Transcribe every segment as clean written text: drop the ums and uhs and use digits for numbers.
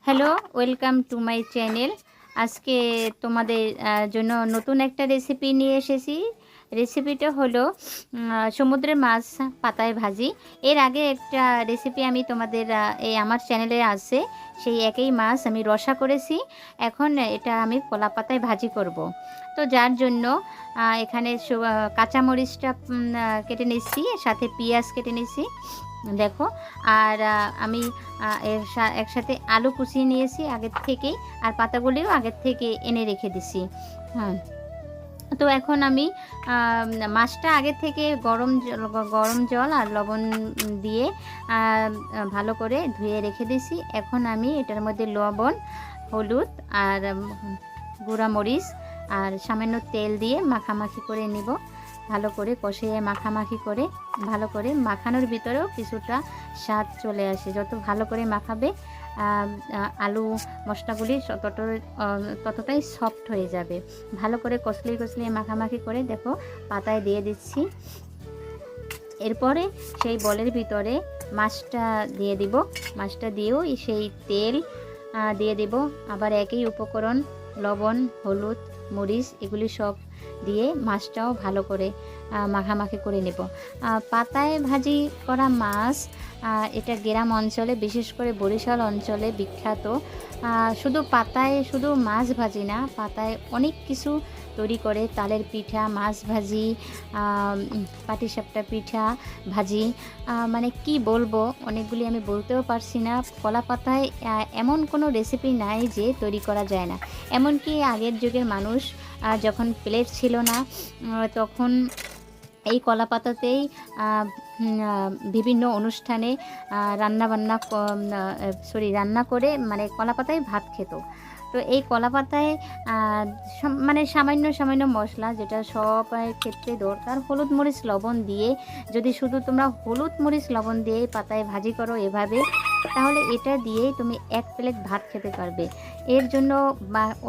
Hello, welcome to my channel. আজকে তোমাদের জন্য নতুন একটা রেসিপি নিয়ে এসেছি। রেসিপিটা হলো সমুদ্রের মাছ পাতায় ভাজি। এর আগে একটা রেসিপি আমি তোমাদের এই আমার চ্যানেলে আছে, সেই একই মাছ আমি রসা করেছি। এখন এটা আমি কলা পাতায় ভাজি করব। তো যার জন্য এখানে কাঁচামরিচটা কেটে নিচ্ছি, সাথে পেঁয়াজ কেটে নিচ্ছি দেখো। আর আমি একসাথে আলু কুচিয়ে নিয়েছি আগের থেকেই, আর পাতাগুলিও আগের থেকে এনে রেখে দিছি। হ্যাঁ, তো এখন আমি মাছটা আগে থেকে গরম জল আর লবণ দিয়ে ভালো করে ধুয়ে রেখে দিছি। এখন আমি এটার মধ্যে লবণ, হলুদ আর গুঁড়া মরিচ আর সামান্য তেল দিয়ে মাখামাখি করে নিব। ভালো করে কষিয়ে মাখামাখি করে ভালো করে মাখানোর ভিতরেও কিছুটা স্বাদ চলে আসে। যত ভালো করে মাখাবে আলু মশলাগুলি ততটাই সফট হয়ে যাবে। ভালো করে কষলিয়ে মাখামাখি করে দেখো পাতায় দিয়ে দিচ্ছি। এরপরে সেই বলের ভিতরে মাছটা দিয়ে দিব। মাছটা দিয়েও সেই তেল দিয়ে দেব। আবার একই উপকরণ লবণ, হলুদ, মরিচ এগুলি সব দিয়ে মাছটাও ভালো করে মাখামাখি করে নেব। পাতায় ভাজি করা মাছ এটা গ্রাম অঞ্চলে, বিশেষ করে বরিশাল অঞ্চলে বিখ্যাত। শুধু পাতায় শুধু মাছ ভাজি না, পাতায় অনেক কিছু তৈরি করে। তালের পিঠা, মাছ ভাজি, পাটিসাপটা পিঠা ভাজি, মানে কি বলবো, অনেকগুলি আমি বলতেও পারছি না। কলা পাতায় এমন কোনো রেসিপি নাই যে তৈরি করা যায় না। এমনকি আগের যুগের মানুষ যখন প্লেট ছিল না, তখন এই কলা পাতাতেই বিভিন্ন অনুষ্ঠানে রান্না করে মানে কলা পাতায় ভাত খেত। তো এই কলা পাতায় মানে সামান্য মশলা, যেটা সব ক্ষেত্রে দরকার, হলুদ মরিচ লবণ দিয়ে, যদি শুধু তোমরা হলুদ মরিচ লবণ দিয়ে পাতায় ভাজি করো এভাবে, তাহলে এটা দিয়েই তুমি এক প্লেট ভাত খেতে পারবে। এর জন্য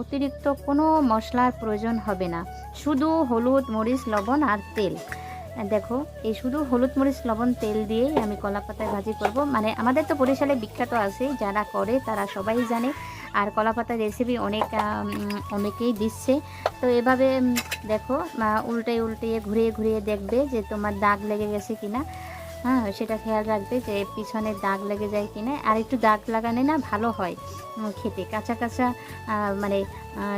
অতিরিক্ত কোনো মশলার প্রয়োজন হবে না, শুধু হলুদ মরিচ লবণ আর তেল। দেখো, এই শুধু হলুদ মরিচ লবণ তেল দিয়েই আমি কলা পাতায় ভাজি করব। মানে আমাদের তো বরিশালে বিখ্যাত আছে, যারা করে তারা সবাই জানে। আর কলা পাতার রেসিপি অনেকেই দিচ্ছে। তো এভাবে দেখো, উল্টিয়ে ঘুরিয়ে দেখবে যে তোমার দাগ লেগে গেছে কিনা। হ্যাঁ, সেটা খেয়াল রাখবে যে পিছনে দাগ লেগে যায় কিনা। আর একটু দাগ লাগালে না ভালো হয় খেতে। কাঁচা মানে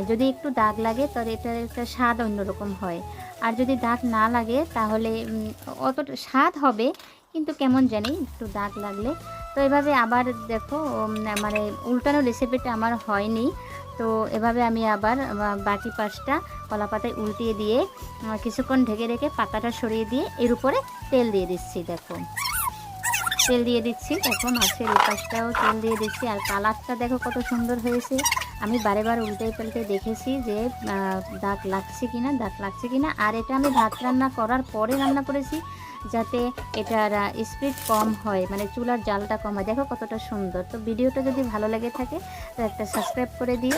যদি একটু দাগ লাগে তাহলে এটার একটা স্বাদ অন্যরকম হয়। আর যদি দাগ না লাগে তাহলে অতটা স্বাদ হবে, কিন্তু কেমন জানি একটু দাগ লাগলে। তো এভাবে আবার দেখো, মানে উল্টানো রেসিপিটা আমার হয়নি। তো এভাবে আমি আবার বাকি পাশটা কলা পাতায় উল্টিয়ে দিয়ে কিছুক্ষণ ঢেকে রেখে পাতাটা সরিয়ে দিয়ে এর উপরে তেল দিয়ে দিচ্ছি। দেখো, তেল দিয়ে দিচ্ছি। দেখো, মাছের এই পাশটাও তেল দিয়ে দিচ্ছি। আর কালারটা দেখো কত সুন্দর হয়েছে। আমি বারেবার উল্টে পাল্টে দেখেছি যে দাগ লাগছে কিনা। আর এটা আমি ভাত রান্না করার পরে রান্না করেছি, যাতে এটার স্পিড কম হয়, মানে চুলার জালটা কম হয়। দেখো কতটা সুন্দর। তো ভিডিওটা যদি ভালো লেগে থাকে তো একটা সাবস্ক্রাইব করে দিও।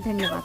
ধন্যবাদ।